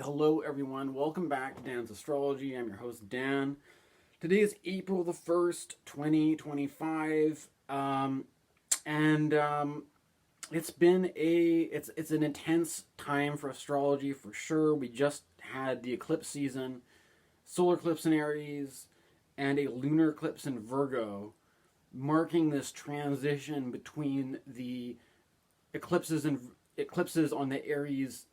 hello everyone. Welcome back to Dan's Astrology. I'm your host Dan. Today is April the 1st, 2025. It's been it's an intense time for astrology for sure. We just had the eclipse season, solar eclipse in Aries, and a lunar eclipse in Virgo, marking this transition between the eclipses on the Aries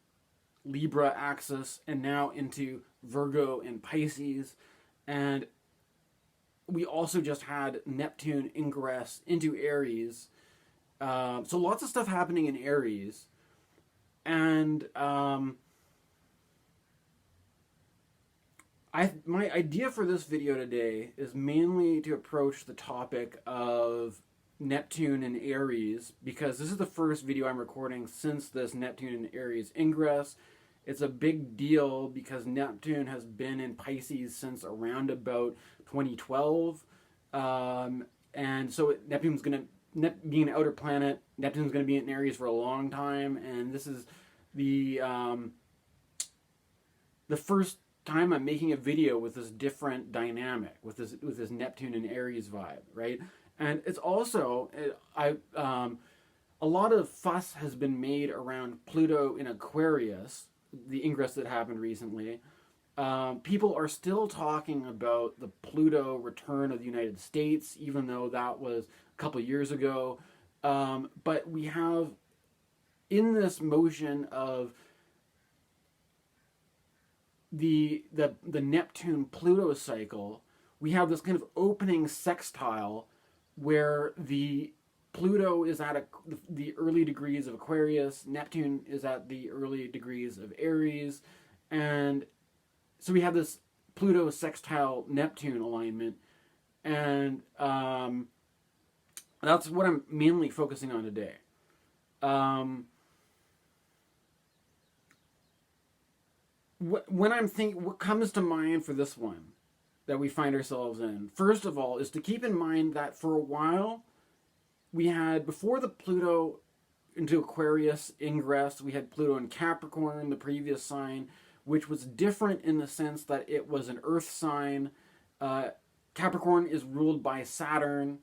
Libra axis and now into Virgo and Pisces. And we also just had Neptune ingress into Aries. So lots of stuff happening in Aries. And my idea for this video today is mainly to approach the topic of Neptune and Aries, because this is the first video I'm recording since this Neptune and Aries ingress. It's a big deal because Neptune has been in Pisces since around about 2012. And so Neptune's going to, being an outer planet, Neptune's going to be in Aries for a long time. And this is the first time I'm making a video with this different dynamic, with this Neptune and Aries vibe, right? And it's also, a lot of fuss has been made around Pluto in Aquarius, the ingress that happened recently. People are still talking about the Pluto return of the United States, even though that was a couple years ago. But we have, in this motion of the Neptune-Pluto cycle, we have this kind of opening sextile where the Pluto is at the early degrees of Aquarius, Neptune is at the early degrees of Aries, and so we have this Pluto sextile Neptune alignment, and that's what I'm mainly focusing on today. What comes to mind for this one that we find ourselves in, first of all, is to keep in mind that for a while, we had, before the Pluto into Aquarius ingress, we had Pluto in Capricorn, the previous sign, which was different in the sense that it was an earth sign. Capricorn is ruled by Saturn.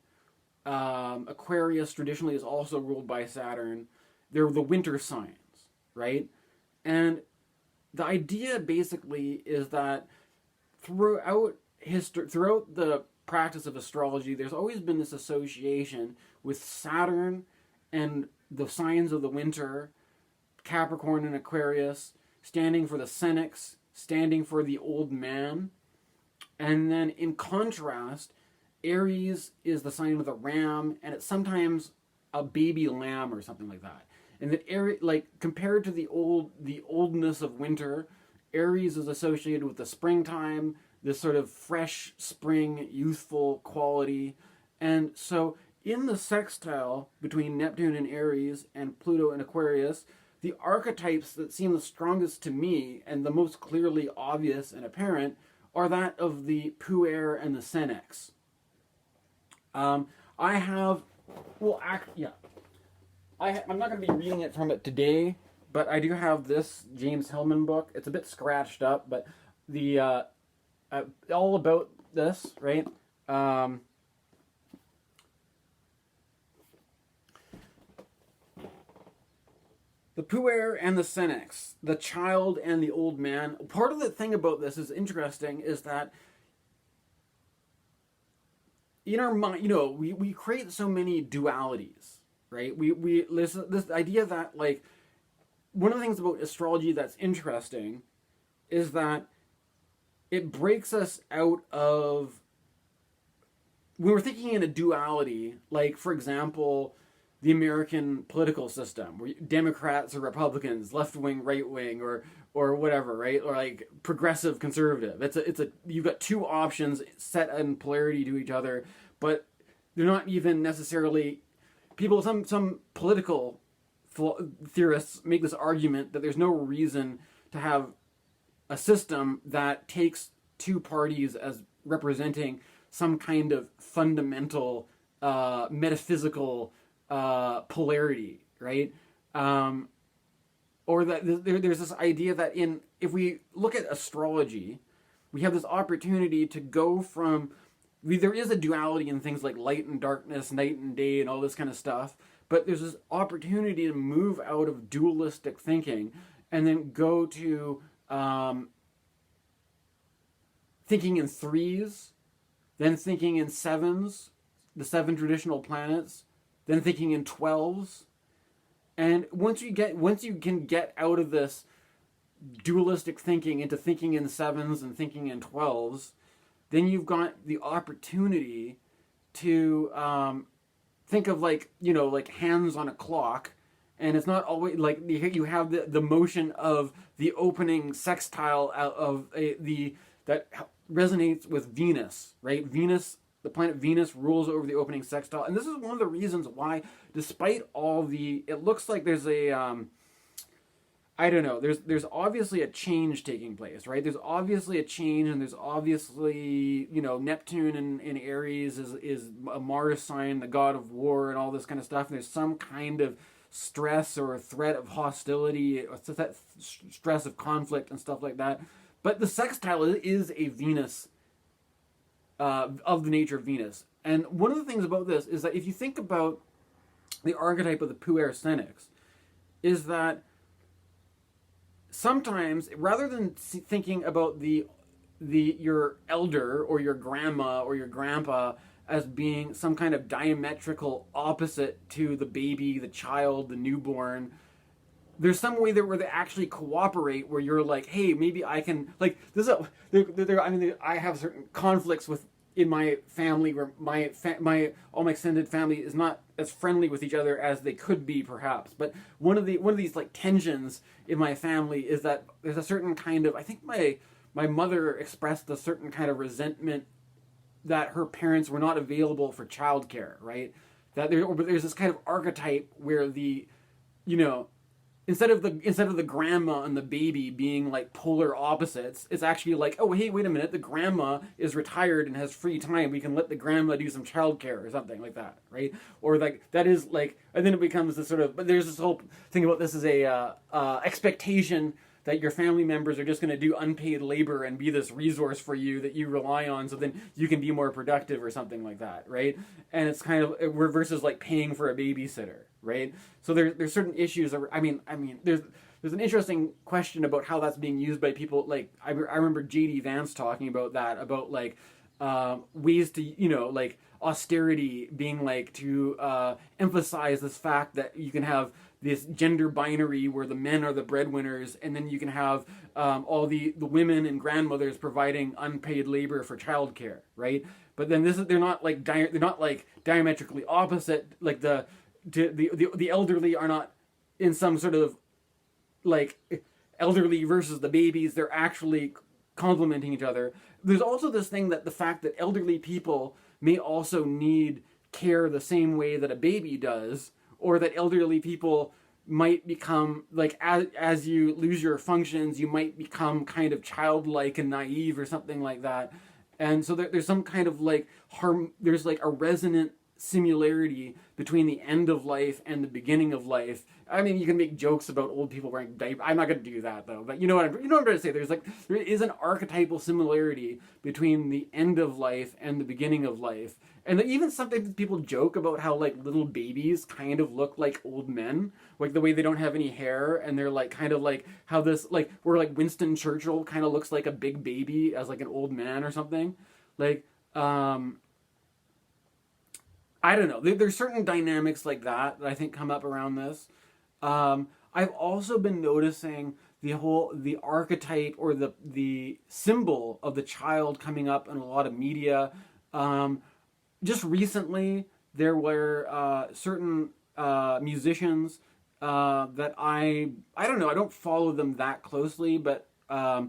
Aquarius traditionally is also ruled by Saturn. They're the winter signs, right? And the idea basically is that throughout the practice of astrology, there's always been this association with Saturn and the signs of the winter, Capricorn and Aquarius, standing for the Senex, standing for the old man. And then in contrast, Aries is the sign of the ram, and it's sometimes a baby lamb or something like that. And that Aries, like compared to the oldness of winter, Aries is associated with the springtime, this sort of fresh spring, youthful quality. And so in the sextile between Neptune and Aries and Pluto and Aquarius, the archetypes that seem the strongest to me and the most clearly obvious and apparent are that of the Puer and the Senex. I'm not going to be reading it from it today, but I do have this James Hillman book. It's a bit scratched up, but the all about this, right? The Puer and the Senex, the child and the old man. Part of the thing about this is interesting is that in our mind, we create so many dualities, right? This idea that, like, one of the things about astrology that's interesting is that it breaks us out of, when we're thinking in a duality, like, for example, the American political system, where Democrats or Republicans, left-wing, right-wing, or whatever, right? Or like progressive, conservative. You've got two options set in polarity to each other, but they're not even necessarily, some political theorists make this argument that there's no reason to have a system that takes two parties as representing some kind of fundamental metaphysical polarity, right? Or that there's this idea that in if we look at astrology, we have this opportunity to go from, there is a duality in things like light and darkness, night and day, and all this kind of stuff, but there's this opportunity to move out of dualistic thinking and then go to thinking in threes, then thinking in sevens, the 7 traditional planets, then thinking in 12s. And once you can get out of this dualistic thinking into thinking in 7s and thinking in 12s, then you've got the opportunity to think of like hands on a clock, and it's not always like you have the motion of the opening sextile of that resonates with Venus, right? Venus, the planet Venus, rules over the opening sextile, and this is one of the reasons why, despite all it looks like there's a I don't know. There's obviously a change taking place, right? There's obviously a change, and there's obviously, Neptune in Aries is a Mars sign, the god of war, and all this kind of stuff. And there's some kind of stress or threat of hostility, or stress of conflict and stuff like that. But the sextile is a Venus, of the nature of Venus. And one of the things about this is that if you think about the archetype of the Puer Senex, is that sometimes, rather than thinking about your elder or your grandma or your grandpa as being some kind of diametrical opposite to the baby, the child, the newborn, there's some way where they actually cooperate, where you're like, hey, maybe I can, like, I have certain conflicts in my family where all my extended family is not as friendly with each other as they could be, perhaps. But one of these like tensions in my family is that there's a certain kind of, I think my mother expressed a certain kind of resentment that her parents were not available for childcare, right? That there's this kind of archetype where instead of the grandma and the baby being like polar opposites, it's actually like, oh, hey, wait a minute, the grandma is retired and has free time. We can let the grandma do some childcare or something like that, right? Or like that is like, and then it becomes this sort of. But there's this whole thing about this as a expectation that your family members are just going to do unpaid labor and be this resource for you that you rely on, so then you can be more productive or something like that, right? And it's kind of versus like paying for a babysitter, right? So there's certain issues. I mean, there's an interesting question about how that's being used by people. Like I remember J.D. Vance talking about that, about like ways to like austerity being like to emphasize this fact that you can have this gender binary where the men are the breadwinners, and then you can have all the women and grandmothers providing unpaid labor for childcare, right? But then they're not like diametrically opposite. Like the elderly are not in some sort of like elderly versus the babies. They're actually complementing each other. There's also this thing that the fact that elderly people may also need care the same way that a baby does, or that elderly people might become, like, as you lose your functions, you might become kind of childlike and naive or something like that. And so there's some kind of, like, there's, like, a resonant similarity between the end of life and the beginning of life. I mean, you can make jokes about old people wearing diapers. I'm not going to do that, though. But you know what I'm trying to say. There is an archetypal similarity between the end of life and the beginning of life. And even sometimes people joke about how, like, little babies kind of look like old men. Like, the way they don't have any hair, and they're, like, kind of like how this, like, where, like, Winston Churchill kind of looks like a big baby as, like, an old man or something. Like, I don't know. There's certain dynamics like that I think come up around this. I've also been noticing the archetype or the symbol of the child coming up in a lot of media. Just recently, there were certain musicians that I don't know. I don't follow them that closely, but I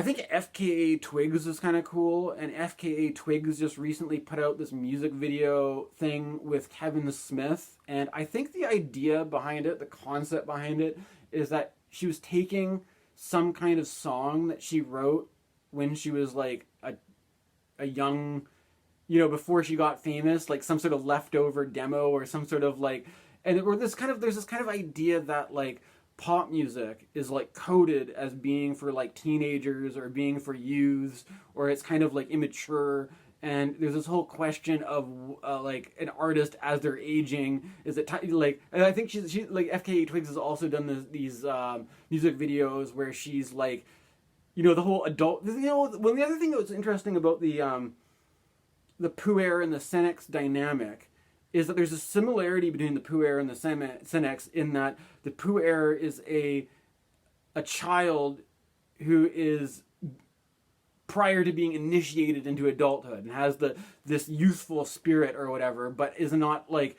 think FKA TWIGS is kind of cool, and FKA TWIGS just recently put out this music video thing with Kevin Smith, and I think the idea behind it, the concept behind it, is that she was taking some kind of song that she wrote when she was like a young, before she got famous, like some sort of leftover demo or some sort of like, and there's this kind of idea that like pop music is like coded as being for like teenagers or being for youths, or it's kind of like immature. And there's this whole question of like an artist as they're aging. Is it like? And I think she like FKA Twigs has also done these music videos where she's like, you know, the whole adult. You know, well, the other thing that was interesting about the Puer and the Senex dynamic is that there's a similarity between the Puer and the Senex in that the Puer is a child who is prior to being initiated into adulthood and has this youthful spirit or whatever, but is not like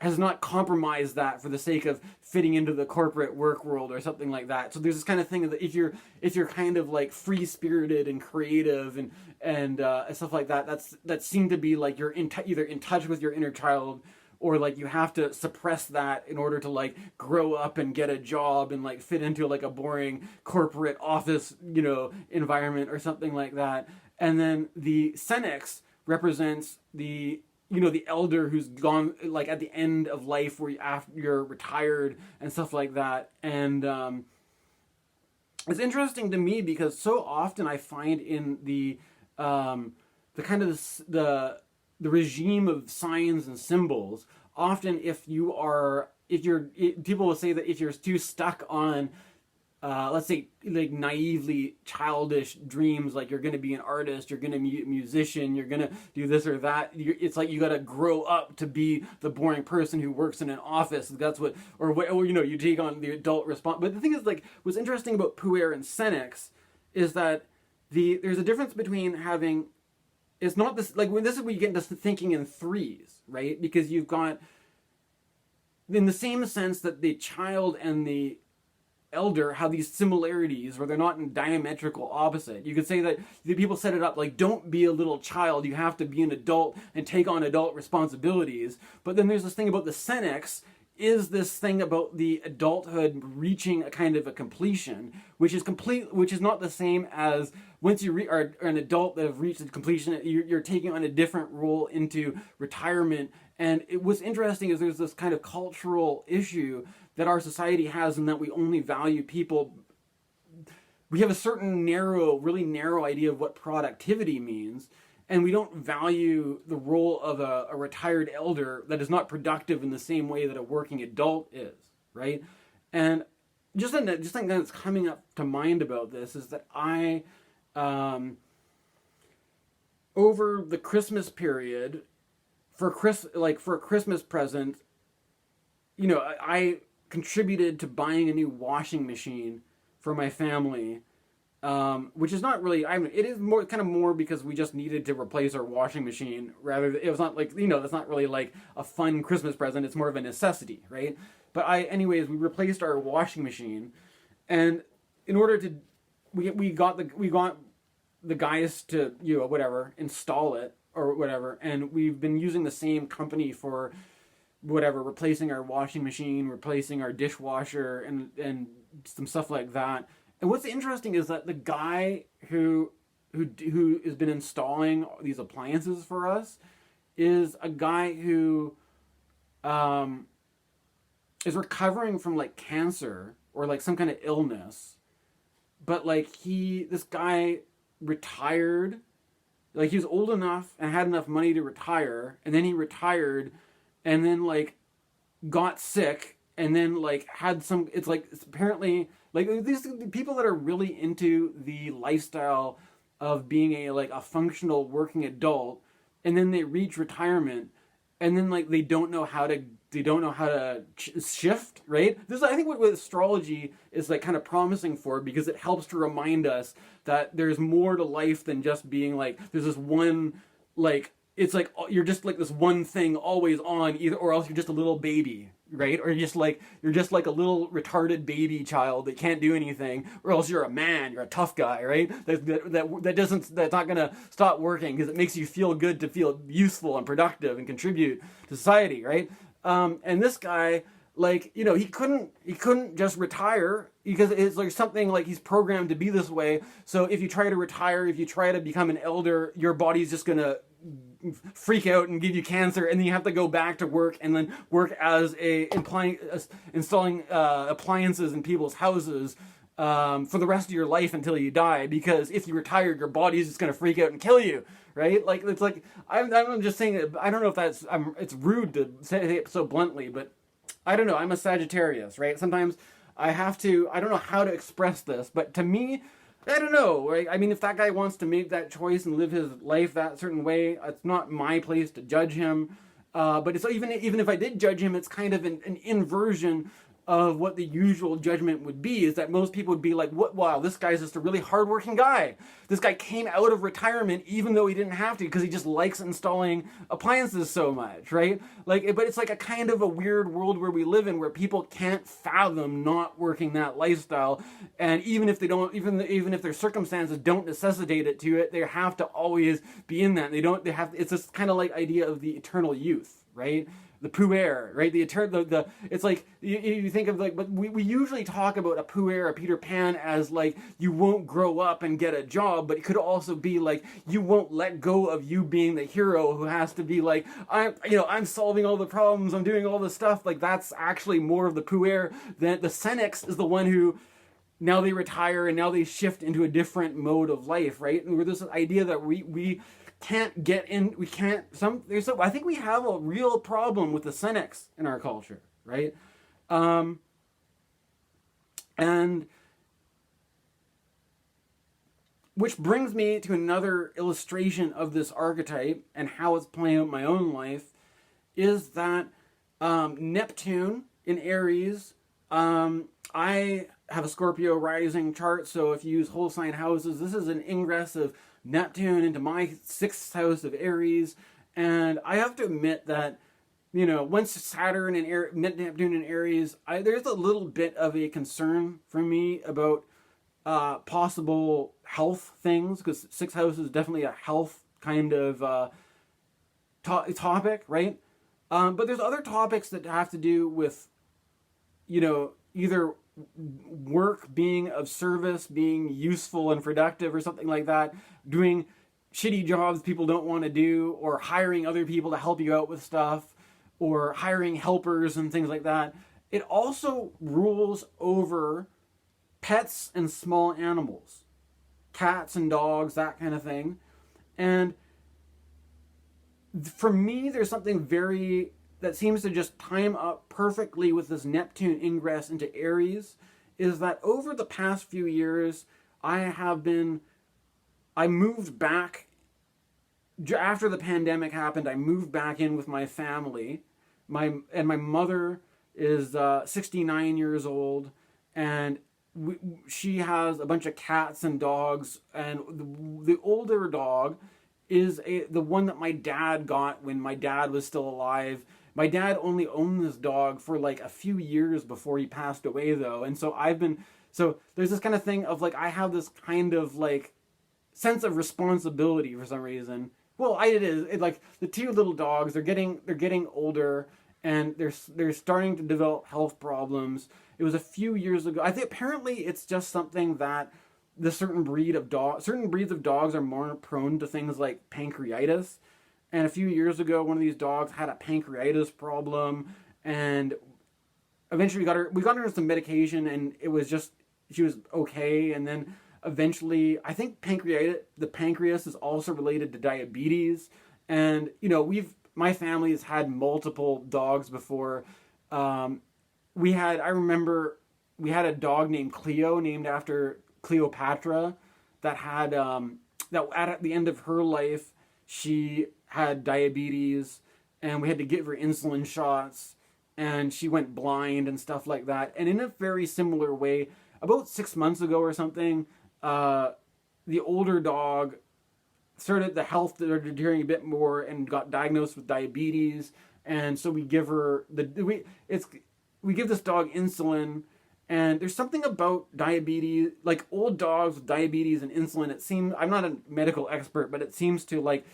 has not compromised that for the sake of fitting into the corporate work world or something like that. So there's this kind of thing that if you're kind of like free spirited and creative and stuff like that, that seemed to be like you're either in touch with your inner child, or like you have to suppress that in order to like grow up and get a job and like fit into like a boring corporate office, you know, environment or something like that. And then the Senex represents the, you know, the elder who's gone like at the end of life, where you're retired and stuff like that. And it's interesting to me because so often I find in the kind of the regime of signs and symbols, often people will say that if you're too stuck on let's say like naively childish dreams, like you're going to be an artist, you're going to be a musician, you're going to do this or that, it's like you got to grow up to be the boring person who works in an office. That's what, or you know, you take on the adult response. But the thing is, like, what's interesting about Puer and Senex is that there's a difference between having, it's not this, like, when this is where you get into thinking in threes, right? Because you've got, in the same sense that the child and the elder have these similarities where they're not in diametrical opposite. You could say that the people set it up like, don't be a little child, you have to be an adult and take on adult responsibilities. But then there's this thing about the Senex, is this thing about the adulthood reaching a kind of a completion, which is not the same as once you are an adult that have reached the completion, you're taking on a different role into retirement. And what's interesting is there's this kind of cultural issue that our society has, in that we only value people. We have a certain really narrow idea of what productivity means, and we don't value the role of a retired elder that is not productive in the same way that a working adult is, right? And just something that's coming up to mind about this is that I, over the Christmas period, for a Christmas present, you know, I contributed to buying a new washing machine for my family, which is not really, it is more because we just needed to replace our washing machine, it was not like, you know, that's not really like a fun Christmas present, it's more of a necessity, right? But we replaced our washing machine, and in order to, we got the guys to, you know, whatever, install it, or whatever, and we've been using the same company for whatever, replacing our washing machine, replacing our dishwasher, and some stuff like that. And what's interesting is that the guy who has been installing these appliances for us is a guy who is recovering from like cancer or like some kind of illness, but like this guy retired, like he was old enough and had enough money to retire, and then he retired, and then like got sick, and then like had some, it's apparently like these people that are really into the lifestyle of being a functional working adult, and then they reach retirement, and then like they don't know how to shift, right? This is, I think, what astrology is like kind of promising for, because it helps to remind us that there's more to life than just being like, there's this one, like, it's like you're just like this one thing always on, either, or else you're just a little baby, right? Or you're just like a little retarded baby child that can't do anything, or else you're a man, you're a tough guy, right? That's not gonna stop working because it makes you feel good to feel useful and productive and contribute to society, right? And this guy, like, you know, he couldn't just retire because it's like something like he's programmed to be this way. So if you try to retire, if you try to become an elder, your body's just gonna freak out and give you cancer, and then you have to go back to work and then work as installing appliances in people's houses for the rest of your life until you die, because if you retire, your body's just going to freak out and kill you, right? Like, it's like, I'm just saying, I don't know if that's, it's rude to say it so bluntly, but I don't know, I'm a Sagittarius, right? Sometimes I don't know how to express this, but to me, I don't know, right? I mean, if that guy wants to make that choice and live his life that certain way, it's not my place to judge him. But it's even if I did judge him, it's kind of an inversion of what the usual judgment would be, is that most people would be like, "What? Wow, this guy's just a really hardworking guy. This guy came out of retirement even though he didn't have to, because he just likes installing appliances so much," right? Like, but it's like a kind of a weird world where we live in, where people can't fathom not working that lifestyle, and even if they don't, even if their circumstances don't necessitate it to it, they have to always be in that. They have. It's this kind of like idea of the eternal youth, right? The Puer, right? It's like, you think of like, but we usually talk about a Puer, a Peter Pan, as like, you won't grow up and get a job, but it could also be like, you won't let go of you being the hero who has to be like, I'm solving all the problems, I'm doing all the stuff. Like, that's actually more of the Puer. Than the Senex is the one who, now they retire and now they shift into a different mode of life, right? And there's this idea that we can't get in, we can't, I think we have a real problem with the Senex in our culture, right? And which brings me to another illustration of this archetype and how it's playing out in my own life, is that Neptune in Aries, I have a Scorpio rising chart, so if you use whole sign houses, this is an ingress of Neptune into my 6th house of Aries, and I have to admit that, once Saturn and Neptune in Aries, there's a little bit of a concern for me about possible health things, because 6th house is definitely a health kind of topic, right? But there's other topics that have to do with, either work being of service, being useful and productive or something like that, doing shitty jobs people don't want to do, or hiring other people to help you out with stuff, or hiring helpers and things like that. It also rules over pets and small animals, cats and dogs, that kind of thing. And for me, there's something that seems to just time up perfectly with this Neptune ingress into Aries, is that over the past few years, I moved back, after the pandemic happened, I moved back in with my family. My mother is 69 years old, and she has a bunch of cats and dogs, and the older dog is the one that my dad got when my dad was still alive. My dad only owned this dog for like a few years before he passed away, though. And so there's this kind of thing of like, I have this kind of like sense of responsibility for some reason. Well, like the two little dogs, they're getting older, and they're starting to develop health problems. It was a few years ago. I think apparently it's just something that certain breeds of dogs are more prone to things like pancreatitis. And a few years ago, one of these dogs had a pancreatitis problem, and eventually we got her some medication, and she was okay. And then eventually, I think the pancreas is also related to diabetes. And my family has had multiple dogs before. I remember we had a dog named Cleo, named after Cleopatra, that had that at the end of her life, she had diabetes, and we had to give her insulin shots, and she went blind and stuff like that. And in a very similar way, about 6 months ago or something, the older dog started the health deteriorating a bit more and got diagnosed with diabetes. And so we give her we give this dog insulin. And there's something about diabetes, like old dogs with diabetes and insulin. It seems, I'm not a medical expert, but it seems to like,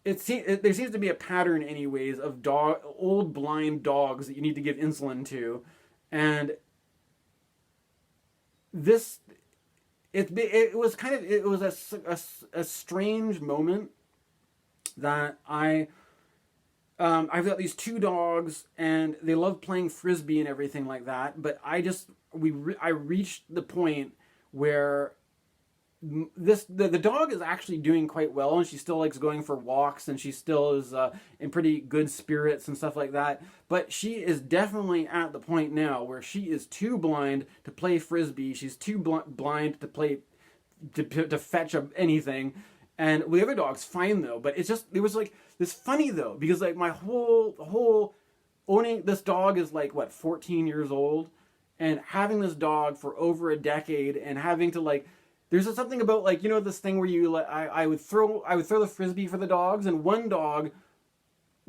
there seems to be a pattern anyways of old blind dogs that you need to give insulin to. And it was a strange moment that I've got these two dogs, and they love playing frisbee and everything like that. But I reached the point where the dog is actually doing quite well, and she still likes going for walks, and she still is in pretty good spirits and stuff like that. But she is definitely at the point now where she is too blind to play frisbee. She's too blind to play to fetch anything. And the other dog's fine though. But it was like this funny though, because like my whole owning this dog is like what, 14 years old, and having this dog for over a decade, and having to like. There's something about like, you know, this thing where you I would throw the frisbee for the dogs, and one dog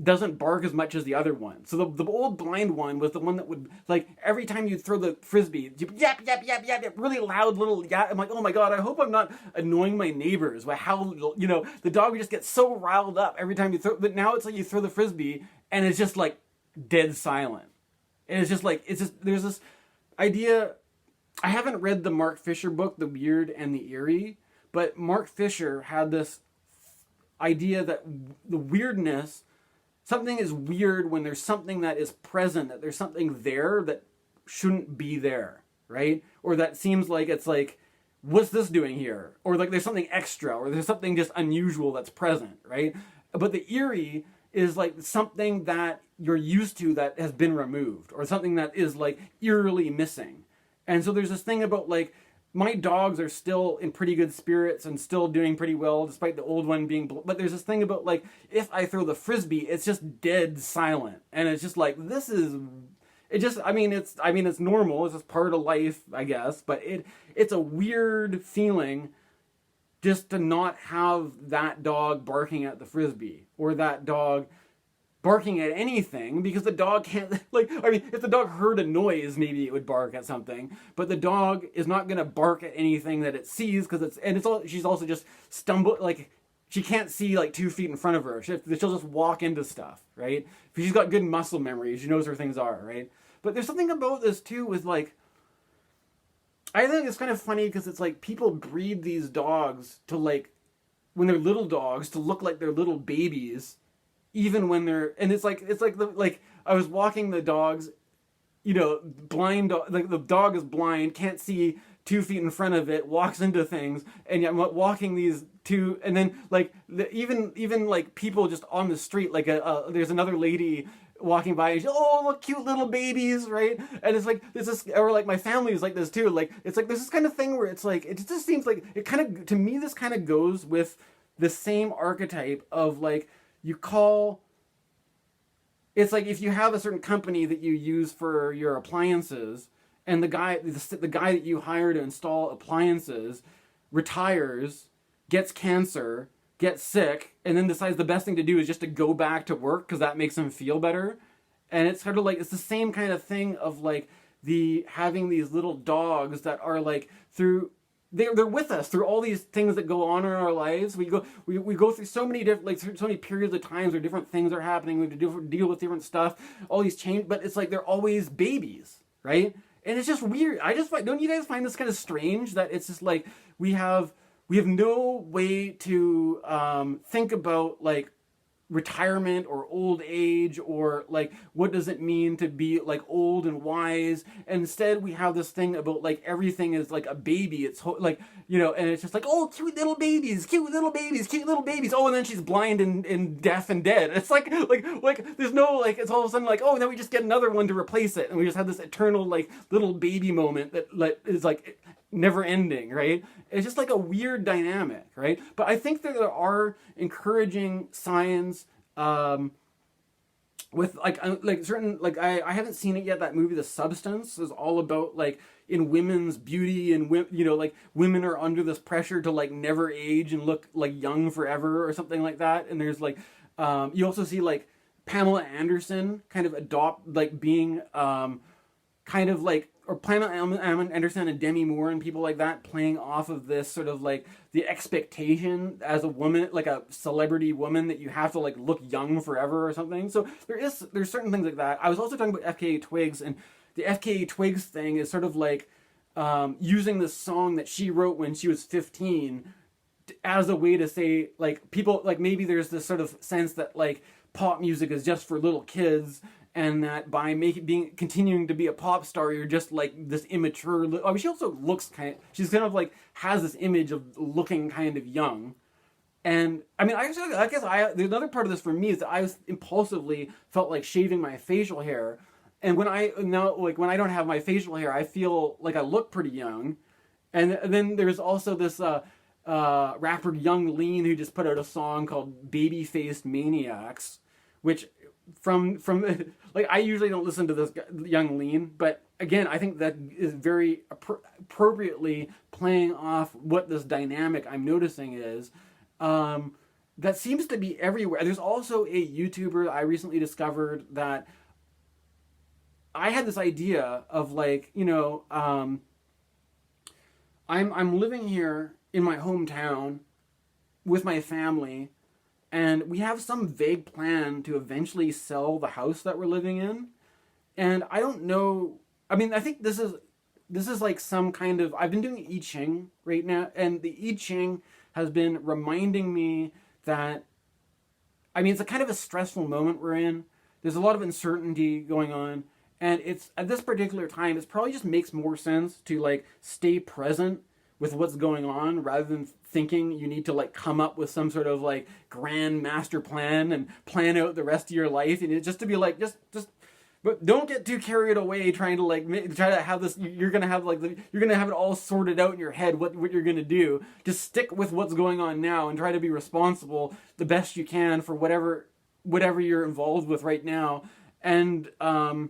doesn't bark as much as the other one. So the old blind one was the one that would, like, every time you'd throw the frisbee, yap yap yap yap yap, really loud little yap. I'm like, oh my god, I hope I'm not annoying my neighbors by how, you know, the dog would just get so riled up every time you throw. But now it's like you throw the frisbee and it's just like dead silent. And it's just like there's this idea. I haven't read the Mark Fisher book, The Weird and the Eerie, but Mark Fisher had this idea that the weirdness, something is weird when there's something that is present, that there's something there that shouldn't be there, right? Or that seems like it's like, what's this doing here? Or like there's something extra, or there's something just unusual that's present, right? But the eerie is like something that you're used to that has been removed, or something that is like eerily missing. And so there's this thing about like, my dogs are still in pretty good spirits and still doing pretty well, despite the old one being. But there's this thing about like, if I throw the frisbee, it's just dead silent, and it's just like, this is. It just. I mean, it's normal. It's just part of life, I guess. But it's a weird feeling, just to not have that dog barking at the frisbee, or that dog barking at anything, because the dog can't, like, I mean, if the dog heard a noise, maybe it would bark at something, but the dog is not going to bark at anything that it sees, because she's also just like, she can't see like 2 feet in front of her. She'll just walk into stuff, right? She's got good muscle memory. She knows where things are, right? But there's something about this too with like, I think it's kind of funny because it's like people breed these dogs to like, when they're little dogs, to look like they're little babies, even when they're, and it's like I was walking the dogs, you know, blind, like the dog is blind, can't see 2 feet in front of it, walks into things, and yet I'm walking these two, and then like even like people just on the street, like there's another lady walking by, and she's, oh, look, cute little babies, right? And it's like, this is, or like my family is like this too, like it's like there's this kind of thing where it's like, it just seems like, it kind of, to me, this kind of goes with the same archetype of like, you call, it's like if you have a certain company that you use for your appliances, and the guy that you hire to install appliances retires, gets cancer, gets sick, and then decides the best thing to do is just to go back to work because that makes him feel better. And it's sort of like, it's the same kind of thing of like having these little dogs that are like they're with us through all these things that go on in our lives. We go through so many different, like, so many periods of times where different things are happening. We have to deal with different stuff, all these change, but it's like they're always babies, right? And it's just weird. Don't you guys find this kind of strange that it's just like we have no way to think about like retirement or old age, or like what does it mean to be like old and wise, and instead we have this thing about like everything is like a baby. It's like, you know, and it's just like, oh, cute little babies, oh, and then she's blind and deaf and dead. It's like there's no, like, it's all of a sudden like, oh, then we just get another one to replace it, and we just have this eternal like little baby moment that like is like never ending, right? It's just like a weird dynamic, right? But I think that there are encouraging signs with like certain, like I haven't seen it yet, that movie The Substance is all about like in women's beauty, and you know, like women are under this pressure to like never age and look like young forever or something like that. And there's like you also see like Pamela Anderson kind of adopt like being kind of like, or Pamela Anderson and Demi Moore and people like that playing off of this sort of like the expectation as a woman, like a celebrity woman, that you have to like look young forever or something. So there's certain things like that. I was also talking about FKA Twigs, and the FKA Twigs thing is sort of like using this song that she wrote when she was 15 as a way to say, like, people, like, maybe there's this sort of sense that, like, pop music is just for little kids, and that by continuing to be a pop star, you're just like this immature. I mean, she also looks she's kind of like has this image of looking kind of young. And I mean, I guess the another part of this for me is that I was impulsively felt like shaving my facial hair, and when I don't have my facial hair, I feel like I look pretty young. And then there's also this rapper Young Lean who just put out a song called Babyface Maniacs, which from like, I usually don't listen to this Young Lean, but again, I think that is very appropriately playing off what this dynamic I'm noticing is. That seems to be everywhere. There's also a YouTuber I recently discovered that I had this idea of, like, you know, I'm living here in my hometown with my family, and we have some vague plan to eventually sell the house that we're living in. And I don't know, I mean, I think this is like some kind of, I've been doing I Ching right now, and the I Ching has been reminding me that, I mean, it's a kind of a stressful moment we're in. There's a lot of uncertainty going on, and it's, at this particular time, it probably just makes more sense to, like, stay present with what's going on rather than thinking you need to, like, come up with some sort of, like, grand master plan and plan out the rest of your life, and it's just to be like, just but don't get too carried away trying to, like, try to have this, you're gonna have, like, you're gonna have it all sorted out in your head what you're gonna do. Just stick with what's going on now and try to be responsible the best you can for whatever you're involved with right now, and try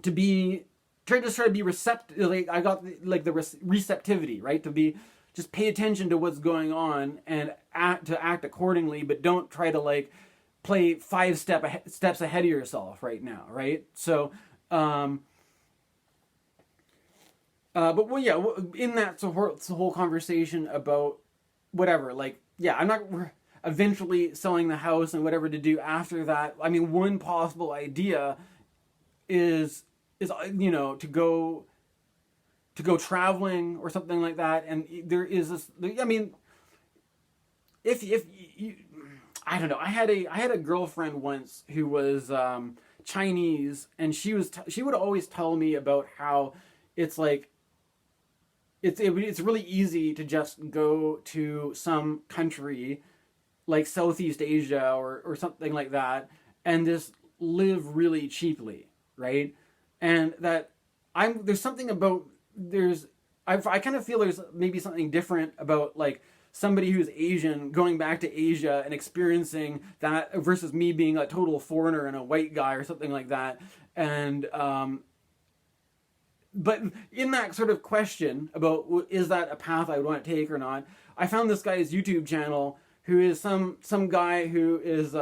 to be receptive. Like, I got the receptivity, right? To be, just pay attention to what's going on and act accordingly, but don't try to, like, play 5 steps ahead of yourself right now, right? So, but well, yeah, in that whole conversation about whatever, like, yeah, I'm not eventually selling the house and whatever to do after that. I mean, one possible idea is you know, to go traveling or something like that. And there is this, I mean, if you, I don't know, I had a girlfriend once who was Chinese, and she would always tell me about how it's like, it's really easy to just go to some country like Southeast Asia or something like that and just live really cheaply, right? And that there's something about, I kind of feel there's maybe something different about, like, somebody who's Asian going back to Asia and experiencing that versus me being a total foreigner and a white guy or something like that. And but in that sort of question about, is that a path I would want to take or not, I found this guy's YouTube channel who is some guy who is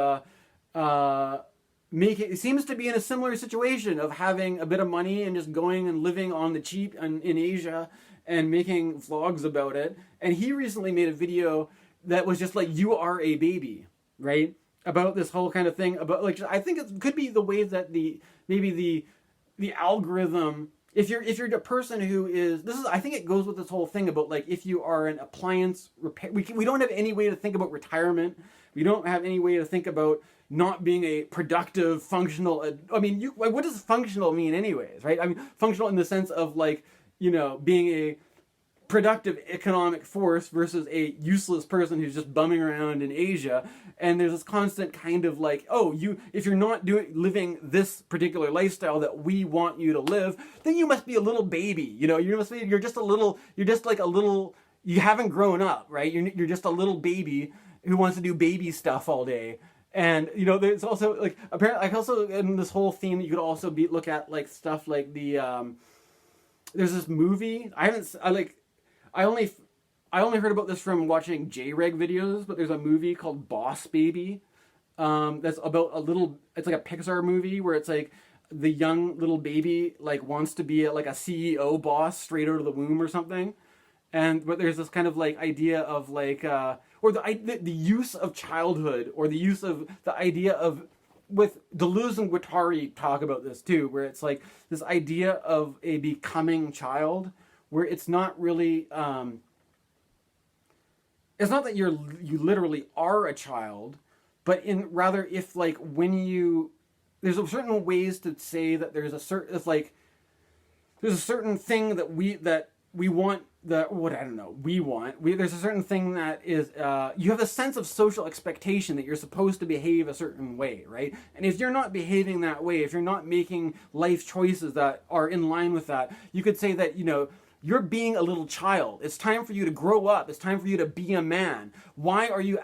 it seems to be in a similar situation of having a bit of money and just going and living on the cheap in Asia and making vlogs about it. And he recently made a video that was just like, you are a baby, right? About this whole kind of thing about, like, I think it could be the way that maybe the algorithm, if you're a person who is, I think it goes with this whole thing about, like, if you are an appliance repair, we don't have any way to think about retirement. We don't have any way to think about not being a productive, functional, I mean, what does functional mean anyways, right? I mean, functional in the sense of, like, you know, being a productive economic force versus a useless person who's just bumming around in Asia. And there's this constant kind of, like, oh, if you're not living this particular lifestyle that we want you to live, then you must be a little baby, you know, you haven't grown up, right? You're just a little baby who wants to do baby stuff all day. And, you know, there's also, like, apparently, like, also in this whole theme, you could also look at, like, stuff like there's this movie, I only heard about this from watching JREG videos, but there's a movie called Boss Baby, that's about it's like a Pixar movie where it's like the young little baby, like, wants to be like a CEO boss straight out of the womb or something. But there's this kind of, like, idea of, like, or the use of childhood, or the use of the idea of, with Deleuze and Guattari talk about this too, where it's like this idea of a becoming child, where it's not really, it's not that you literally are a child, but rather if like when there's a certain ways to say that there's a certain, it's like there's a certain thing that we want, there's a certain thing that is you have a sense of social expectation that you're supposed to behave a certain way, right? And if you're not behaving that way, if you're not making life choices that are in line with that, you could say that, you're being a little child. It's time for you to grow up. It's time for you to be a man. Why are you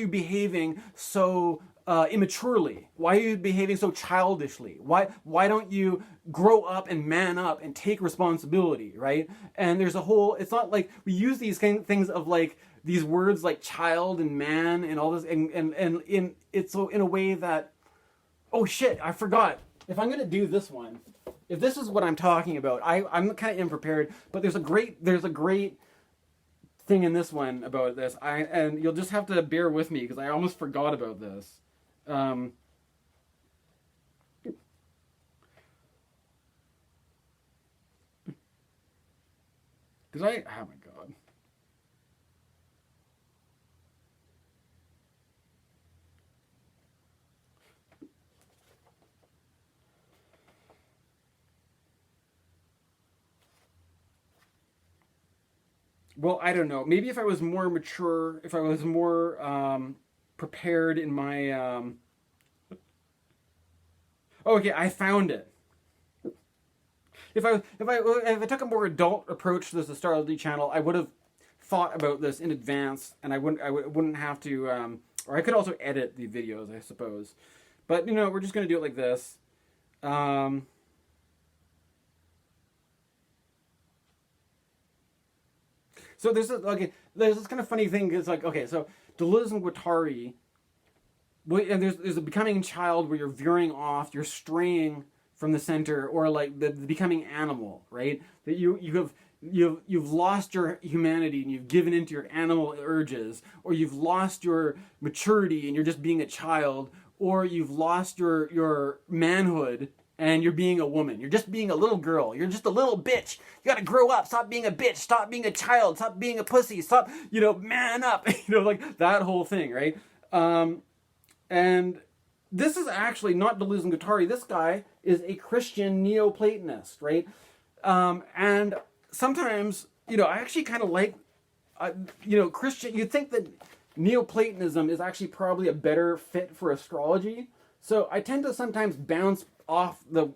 behaving so immaturely? Why are you behaving so childishly? Why don't you grow up and man up and take responsibility, right? And there's it's not like we use these things of like these words like child and man and all this and it's so in a way that, oh shit, I forgot. If I'm gonna do this one, if this is what I'm talking about, I'm kind of unprepared, but there's a great thing in this one about this. And you'll just have to bear with me because I almost forgot about this. Because oh my god. Well, I don't know. Maybe if I was more mature, if I was more prepared in my okay, I found it. If I took a more adult approach to this astrology channel, I would have thought about this in advance, and I wouldn't have to or I could also edit the videos, I suppose. But we're just gonna do it like this. So there's this kind of funny thing. It's like, okay, so Deleuze and Guattari, and there's a becoming child where you're veering off, you're straying from the center, or like the becoming animal, right? That you've lost your humanity and you've given into your animal urges, or you've lost your maturity and you're just being a child, or you've lost your manhood and you're being a woman. You're just being a little girl. You're just a little bitch. You gotta grow up. Stop being a bitch. Stop being a child. Stop being a pussy. Stop, man up. Like that whole thing, right? And this is actually not Deleuze and Guattari. This guy is a Christian Neoplatonist, right? And sometimes, I actually kind of like, Christian. You'd think that Neoplatonism is actually probably a better fit for astrology. So I tend to sometimes bounce off I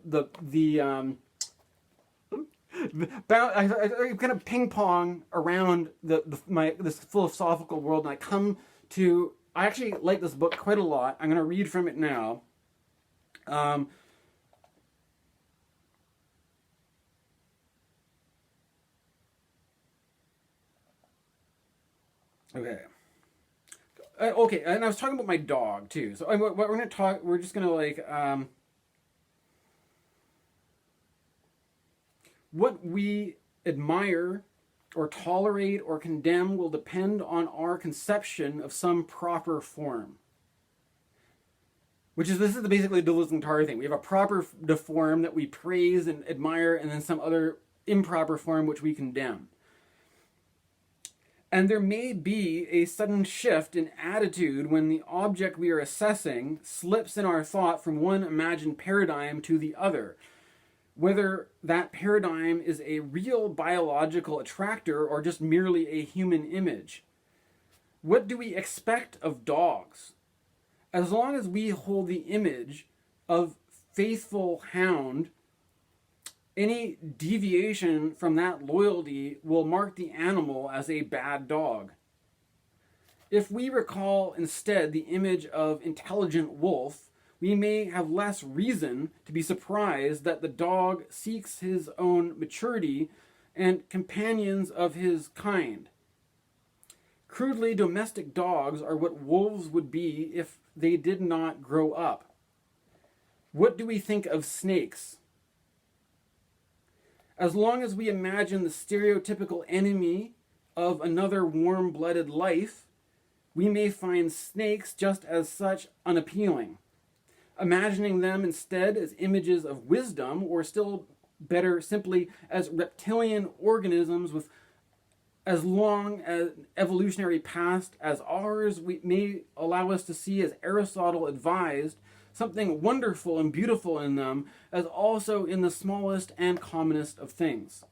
kind of ping pong around this philosophical world, and I actually like this book quite a lot. I'm going to read from it now. Okay, and I was talking about my dog too. So we're just going to like what we admire or tolerate or condemn will depend on our conception of some proper form. This is basically the Deleuze and Guattari thing. We have a proper form that we praise and admire, and then some other improper form which we condemn. And there may be a sudden shift in attitude when the object we are assessing slips in our thought from one imagined paradigm to the other. Whether that paradigm is a real biological attractor or just merely a human image. What do we expect of dogs? As long as we hold the image of faithful hound, any deviation from that loyalty will mark the animal as a bad dog. If we recall instead the image of intelligent wolf, we may have less reason to be surprised that the dog seeks his own maturity and companions of his kind. Crudely, domestic dogs are what wolves would be if they did not grow up. What do we think of snakes? As long as we imagine the stereotypical enemy of another warm-blooded life, we may find snakes just as such unappealing. Imagining them instead as images of wisdom, or still better, simply as reptilian organisms with as long as evolutionary past as ours, we may allow us to see, as Aristotle advised, something wonderful and beautiful in them, as also in the smallest and commonest of things.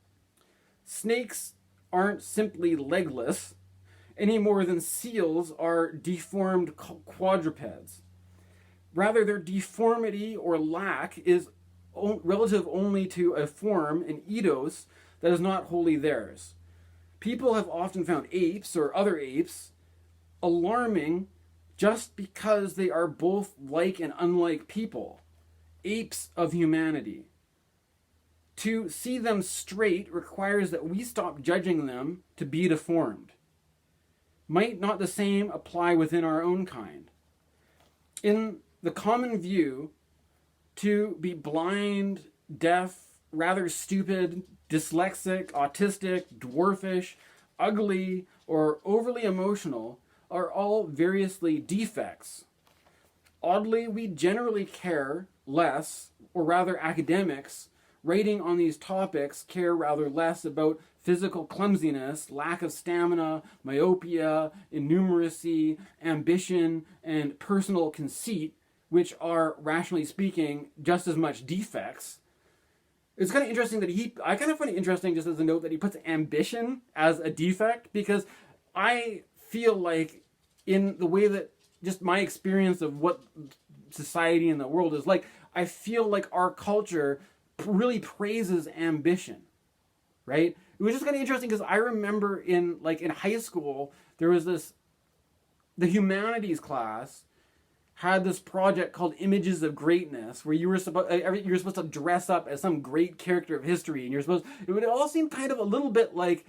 Snakes aren't simply legless, any more than seals are deformed quadrupeds. Rather, their deformity or lack is relative only to a form, an eidos, that is not wholly theirs. People have often found apes or other apes alarming just because they are both like and unlike people, apes of humanity. To see them straight requires that we stop judging them to be deformed. Might not the same apply within our own kind? In the common view, to be blind, deaf, rather stupid, dyslexic, autistic, dwarfish, ugly, or overly emotional are all variously defects. Oddly, we generally care less, or rather academics writing on these topics care rather less about physical clumsiness, lack of stamina, myopia, innumeracy, ambition, and personal conceit, which are, rationally speaking, just as much defects. It's kind of interesting that I kind of find it interesting, just as a note, that he puts ambition as a defect, because I feel like, in the way that just my experience of what society and the world is like, I feel like our culture really praises ambition, right? It was just kind of interesting because I remember in high school, there was the humanities class had this project called Images of Greatness, where you were supposed to dress up as some great character of history, and it would all seem kind of a little bit like,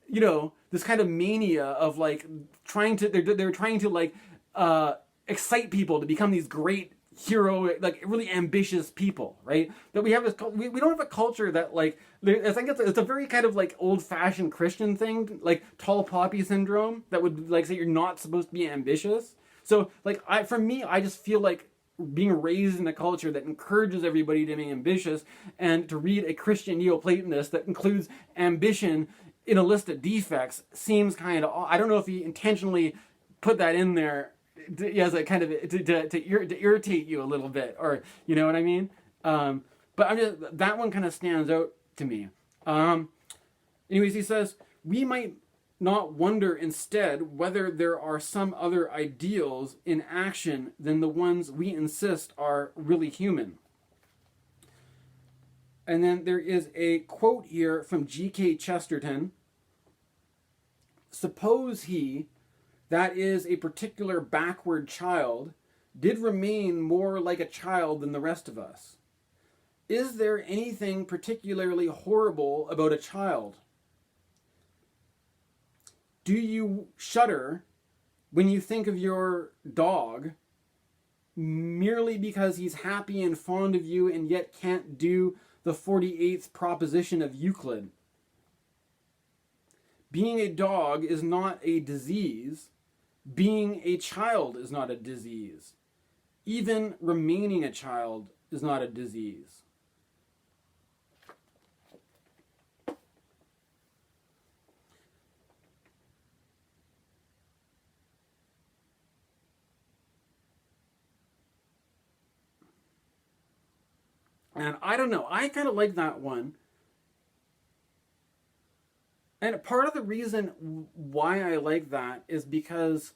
this kind of mania of they were trying to excite people to become these great hero, really ambitious people, right? That we have this, we don't have a culture that I think it's a very kind of old-fashioned Christian thing, tall poppy syndrome, that would say you're not supposed to be ambitious. So for me, I just feel like being raised in a culture that encourages everybody to be ambitious, and to read a Christian Neoplatonist that includes ambition in a list of defects seems kind of, I don't know if he intentionally put that in there as a kind of to irritate you a little bit, or you know what I mean. But that one kind of stands out to me. Anyways, he says, we might not wonder instead whether there are some other ideals in action than the ones we insist are really human. And then there is a quote here from G.K. Chesterton. Suppose he, that is a particular backward child, did remain more like a child than the rest of us. Is there anything particularly horrible about a child? Do you shudder when you think of your dog merely because he's happy and fond of you and yet can't do the 48th proposition of Euclid? Being a dog is not a disease. Being a child is not a disease. Even remaining a child is not a disease. And I don't know, I kind of like that one. And part of the reason why I like that is because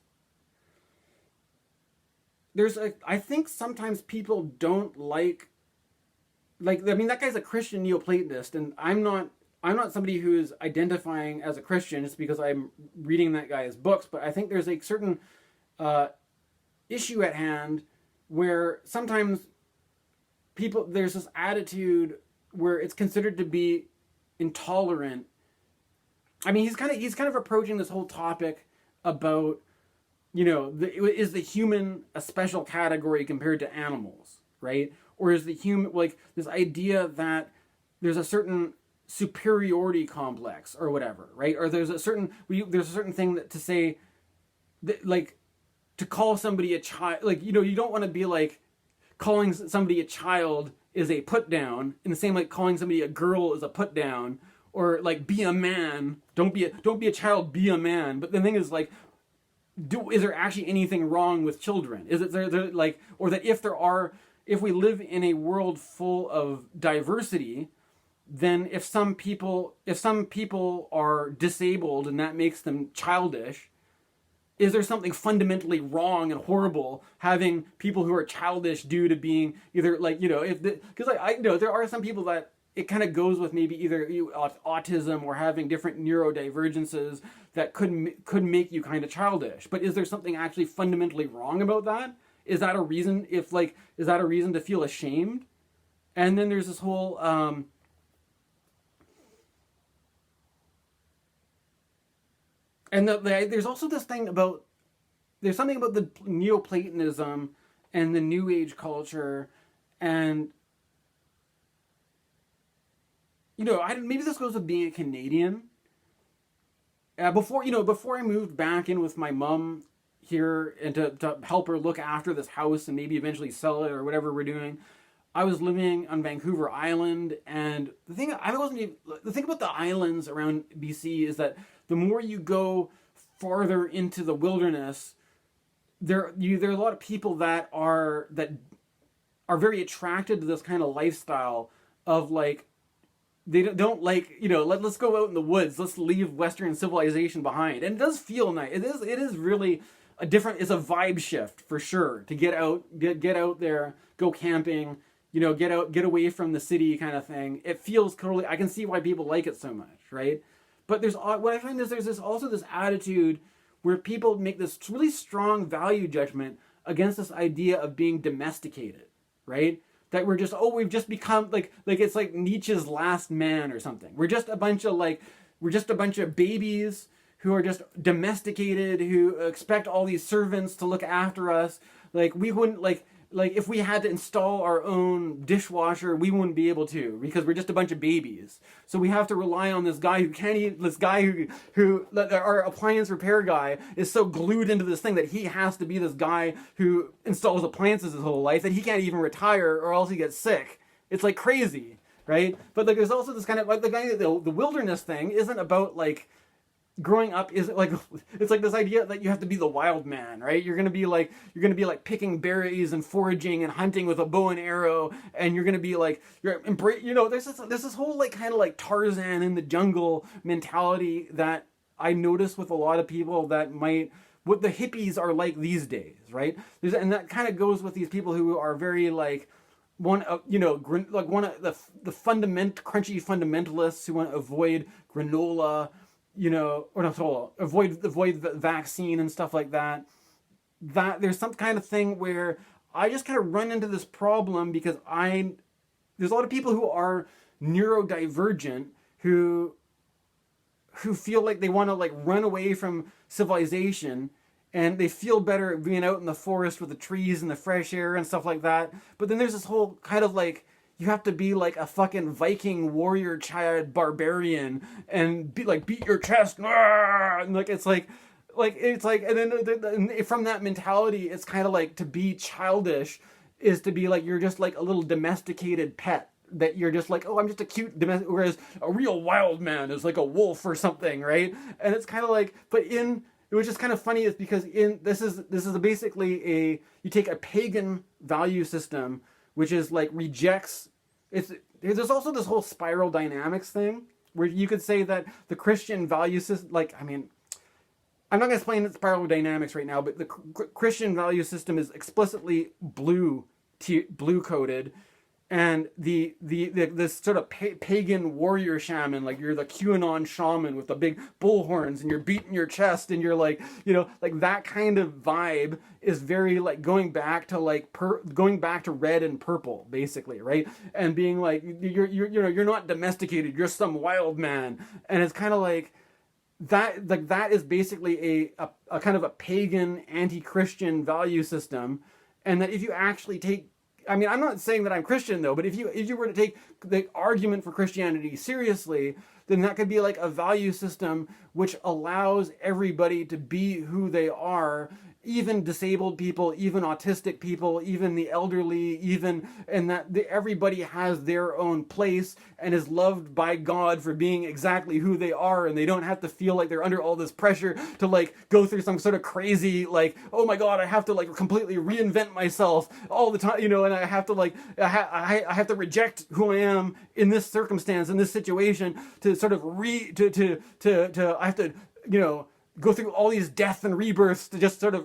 I think sometimes people don't like, that guy's a Christian Neoplatonist, and I'm not somebody who is identifying as a Christian just because I'm reading that guy's books, but I think there's a certain issue at hand where sometimes there's this attitude where it's considered to be intolerant. I mean, he's kind of approaching this whole topic about, is the human a special category compared to animals, right? Or is the human, this idea that there's a certain superiority complex or whatever, right? Or there's a certain thing that to say that, to call somebody a child, you don't want to be calling somebody a child is a put down in the same calling somebody a girl is a put down, or like be a man, don't be a child, be a man. But the thing is like, is there actually anything wrong with children? Is it there like, or that if we live in a world full of diversity, then if some people are disabled and that makes them childish, is there something fundamentally wrong and horrible having people who are childish due to being either like, because I know there are some people that it kind of goes with maybe either autism or having different neurodivergences that could make you kind of childish. But is there something actually fundamentally wrong about that? Is that a reason? Is that a reason to feel ashamed? And then there's this whole there's also this thing about there's something about the Neoplatonism and the New Age culture, and maybe this goes with being a Canadian. Before I moved back in with my mom here and to help her look after this house and maybe eventually sell it or whatever we're doing, I was living on Vancouver Island, and the thing about the islands around BC is that the more you go farther into the wilderness, there are a lot of people that are very attracted to this kind of lifestyle of like, they don't like, let's go out in the woods, let's leave Western civilization behind. And it does feel nice. It is really it's a vibe shift for sure to get out there, go camping, get away from the city kind of thing. It feels totally, I can see why people like it so much, right? But what I find is there's also this attitude where people make this really strong value judgment against this idea of being domesticated, right? That we've just become like it's like Nietzsche's Last Man or something. We're just a bunch of babies who are just domesticated, who expect all these servants to look after us. Like we wouldn't like if we had to install our own dishwasher, we wouldn't be able to because we're just a bunch of babies. So we have to rely on this guy who our appliance repair guy is so glued into this thing that he has to be this guy who installs appliances his whole life that he can't even retire or else he gets sick. It's like crazy, right? But like there's also this kind of like the wilderness thing isn't about like growing up is like it's like this idea that you have to be the wild man, right? You're gonna be like picking berries and foraging and hunting with a bow and arrow, and you're gonna be like there's this whole like kind of like Tarzan in the jungle mentality that I notice with a lot of people that what the hippies are like these days, right? And that kind of goes with these people who are very like one of the crunchy fundamentalists who want to avoid granola, avoid the vaccine and stuff like that. That there's some kind of thing where I just kind of run into this problem because there's a lot of people who are neurodivergent who feel like they want to like run away from civilization and they feel better being out in the forest with the trees and the fresh air and stuff like that. But then there's this whole kind of like, you have to be like a fucking Viking warrior child barbarian and beat your chest, and like it's like, and then from that mentality, it's kind of like to be childish is to be like you're just like a little domesticated pet that you're just like, oh, I'm just a cute domestic, whereas a real wild man is like a wolf or something, right? And it's kind of like, which is kind of funny is because this is basically you take a pagan value system which is like rejects. There's also this whole spiral dynamics thing where you could say that the Christian value system, I'm not going to explain the spiral dynamics right now, but the Christian value system is explicitly blue coded, and this sort of pagan warrior shaman, like you're the QAnon shaman with the big bull horns and you're beating your chest and you're like, like that kind of vibe is very like going back to red and purple basically, right? And being like you're not domesticated, you're some wild man, and it's kind of like that is basically a kind of a pagan anti-Christian value system, and that if you actually take, I'm not saying that I'm Christian though, but if you were to take the argument for Christianity seriously, then that could be like a value system which allows everybody to be who they are even disabled people, even autistic people, even the elderly, and that everybody has their own place and is loved by God for being exactly who they are, and they don't have to feel like they're under all this pressure to like go through some sort of crazy like, oh my God, I have to like completely reinvent myself all the time, and I have to like I have to reject who I am in this circumstance, in this situation, to sort of I have to go through all these death and rebirths to just sort of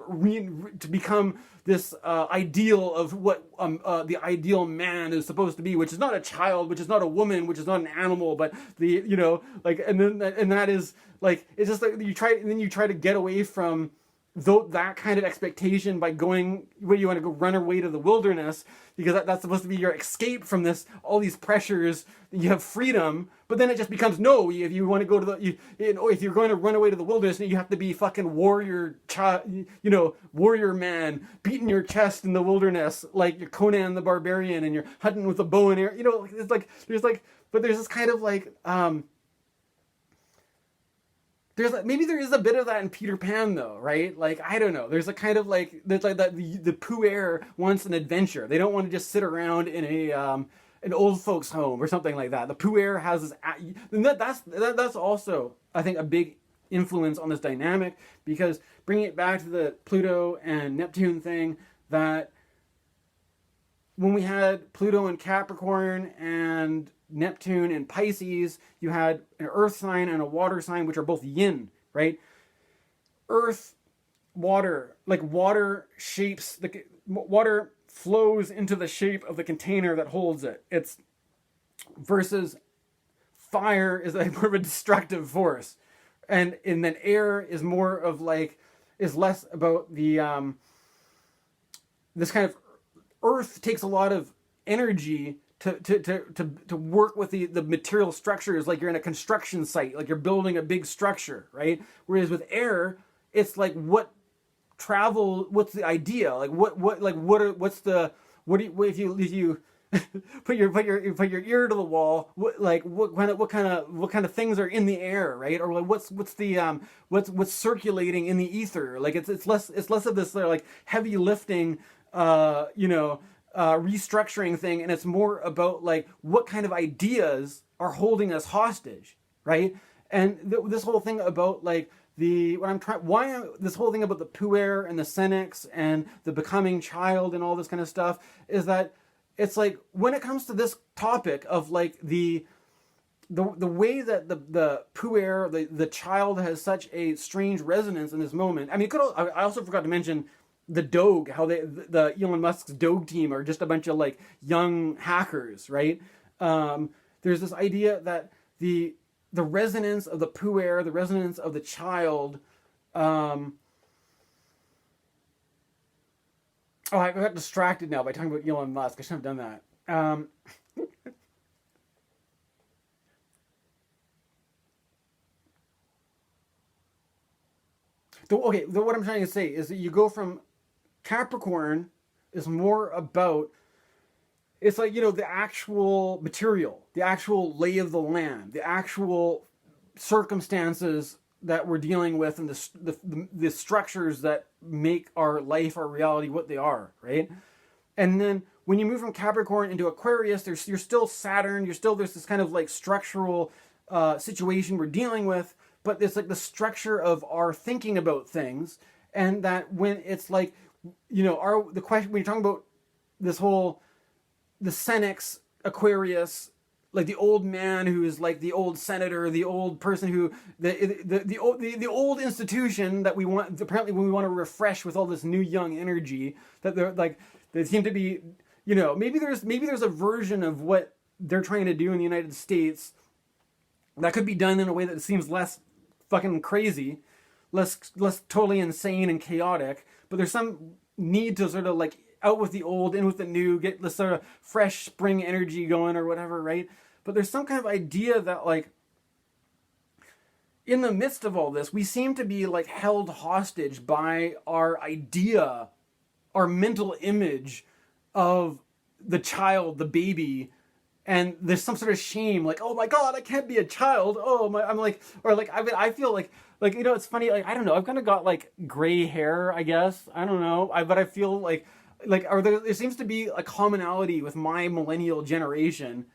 to become this ideal of what the ideal man is supposed to be, which is not a child, which is not a woman, which is not an animal, but and that is like, it's just like you try to get away from that kind of expectation by going where you want to go, run away to the wilderness, because that's supposed to be your escape from all these pressures. You have freedom, but then it just becomes, no, if you want to go to if you're going to run away to the wilderness, you have to be fucking warrior man, beating your chest in the wilderness like you're Conan the Barbarian, and you're hunting with a bow and arrow. It's like but there's this kind of like maybe there is a bit of that in Peter Pan, though, right? Like, I don't know. There's a kind of like that the Puer wants an adventure. They don't want to just sit around in an old folks' home or something like that. The Puer has this, and that's also, I think, a big influence on this dynamic, because bringing it back to the Pluto and Neptune thing, that when we had Pluto in Capricorn and Neptune in Pisces, you had an earth sign and a water sign, which are both yin, right? Earth, water, like water shapes, water flows into the shape of the container that holds it. It's versus fire is like more of a destructive force. And then air is more of like, is less about the, this kind of, earth takes a lot of energy to work with the material structures, like you're in a construction site, like you're building a big structure, right? Whereas with air, it's like what's the idea? Like if you put your ear to the wall, what kind of things are in the air, right? Or like what's circulating in the ether? Like it's less of this like heavy lifting, restructuring thing, and it's more about like what kind of ideas are holding us hostage, right? And this whole thing about like this whole thing about the Puer and the Senex and the becoming child and all this kind of stuff is that it's like, when it comes to this topic of like the way that the Puer, the child, has such a strange resonance in this moment. I mean, I also forgot to mention the Doge, how the Elon Musk's Doge team are just a bunch of like young hackers, right? There's this idea that the resonance of the Puer, the resonance of the child. I got distracted now by talking about Elon Musk. I shouldn't have done that. What I'm trying to say is that you go from Capricorn is more about, it's like, the actual material, the actual lay of the land, the actual circumstances that we're dealing with, and the structures that make our life, our reality, what they are, right? And then when you move from Capricorn into Aquarius, you're still Saturn, there's this kind of like structural situation we're dealing with, but it's like the structure of our thinking about things, and that when it's like, the question, when you're talking about this whole, the Senex Aquarius, like the old man who is like the old senator, the old person who, the old institution that we want, apparently when we want to refresh with all this new young energy, that they're like, they seem to be, maybe there's a version of what they're trying to do in the United States that could be done in a way that seems less fucking crazy, less totally insane and chaotic, but there's some need to sort of like out with the old, in with the new, get this sort of fresh spring energy going or whatever, right? But there's some kind of idea that like, in the midst of all this, we seem to be like held hostage by our idea, our mental image of the child, the baby, and there's some sort of shame, like, oh my god, I can't be a child. Oh my, I'm like, or like, I feel like, you know, it's funny, like, I don't know, I've kind of got like gray hair, I guess, I don't know, but I feel like, or there seems to be a commonality with my millennial generation,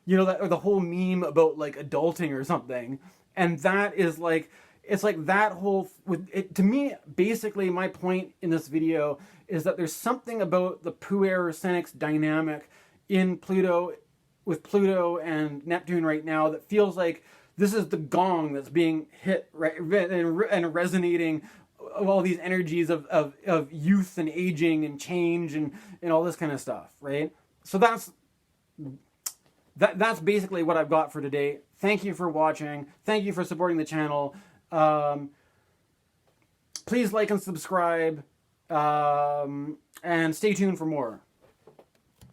you know, that, or the whole meme about like adulting or something, and that is like, it's like that whole, with it, to me, basically my point in this video is that there's something about the Puer Senex dynamic in Pluto, with Pluto and Neptune right now, that feels like this is the gong that's being hit, right, and resonating of all these energies of youth and aging and change and all this kind of stuff, right? So that's basically what I've got for today. Thank you for watching. Thank you for supporting the channel. Please like and subscribe, and stay tuned for more.